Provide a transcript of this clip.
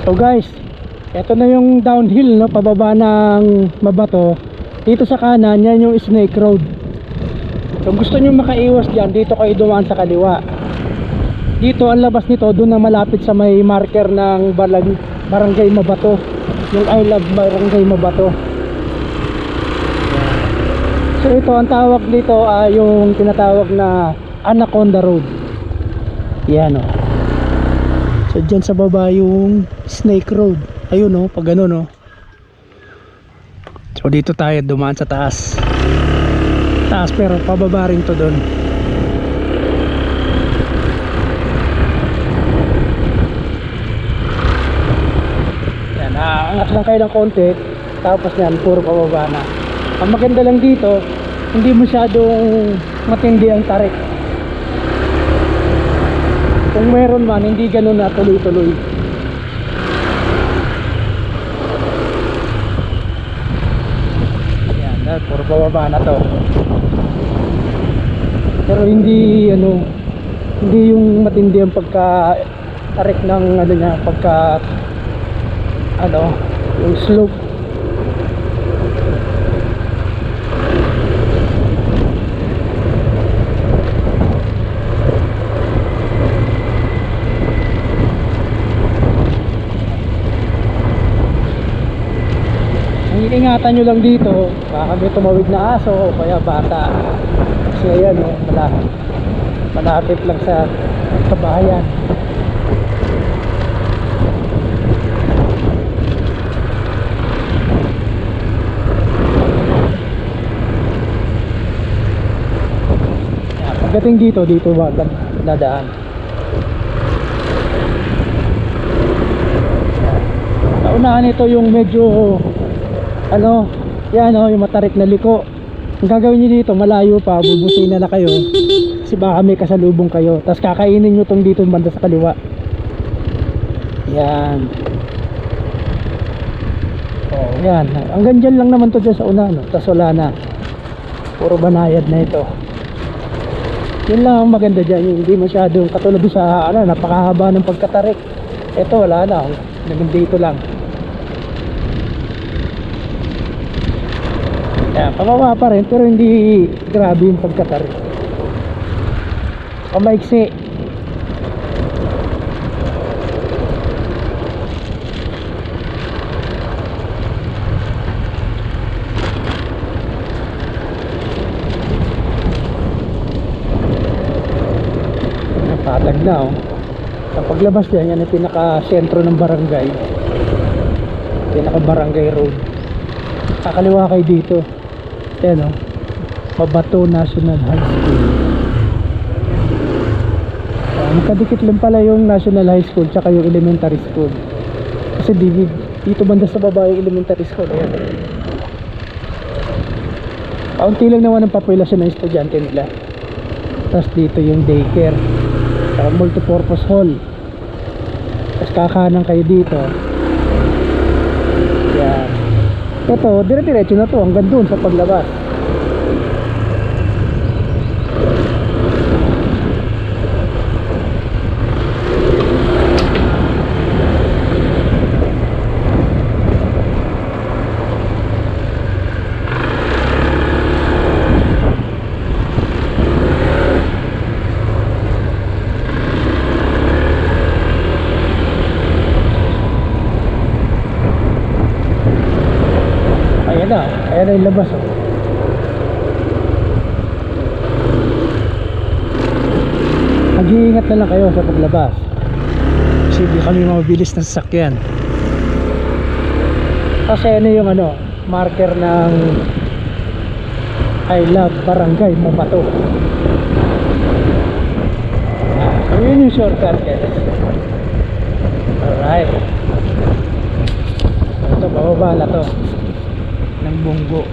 So guys, eto na yung downhill, no, pababa ng Mabato. Dito sa kanan, yan yung Snake Road. Kung gusto nyo makaiwas dyan, dito kayo dumaan sa kaliwa. Dito ang labas nito, doon na malapit sa may marker ng Barangay Mabato, yung I Love Barangay Mabato. So ito, ang tawag dito ay yung tinatawag na Anaconda Road. Yan o. So dyan sa baba yung Snake Road. Ayun o, pag gano'n o. So dito tayo dumaan sa taas. Taas pero pababa rin to doon. Yan, aangat lang kayo ng konti. Tapos yan, puro pababa na. Ang maganda lang dito, hindi masyadong matindi ang tarik. Kung meron man, hindi ganun na tuloy-tuloy. Yan, puro pababa na to. Pero hindi hindi yung matindi ang pagka tarik ng niya, pagka yung slope. Ingatan nyo lang dito, baka may tumawid na aso o kaya bata. Kasi ayan o, malapit lang sa kabahayan. Pagdating dito ba dadaan. Naunahan ito yung medyo yan yung matarik na liko. Ang gagawin nyo dito, malayo pa, bubusina na kayo kasi baka may kasalubong kayo, tapos kakainin nyo tong dito banda sa kaliwa. Yan. Yan, hanggang dyan lang naman to dyan sa una, no? Tapos wala na, puro banayad na ito. Yun lang ang maganda dyan, yung hindi masyadong katulad sa napakahaba ng pagkatarik. Ito wala na, hanggang dito lang. Yan, pababa pa rin pero hindi grabe yung pagkatarik. Maiksi. Patag na Sa paglabas yan, yan yung pinaka sentro ng barangay, pinaka barangay road. Kakaliwa kayo dito. Ayan Mabato National High School. Magkadikit lang pala yung National High School tsaka yung elementary school. Kasi dito banda sa baba yung elementary school. Ayan. Kaunti lang naman ang populasyon ng estudyante nila. Tapos dito yung daycare, tsaka multipurpose hall. Tapos kakanan kayo dito. Yan. Ito, dire-diretso na to hanggang doon sa paglabas. Ayan na yung labas Mag-iingat na lang kayo sa paglabas kasi hindi kami mabilis na sasakyan. Kasi ano yung marker ng I Love Barangay Mabato. So yun yung shortcut guys. Alright, ito bababa na to ng Bunggo.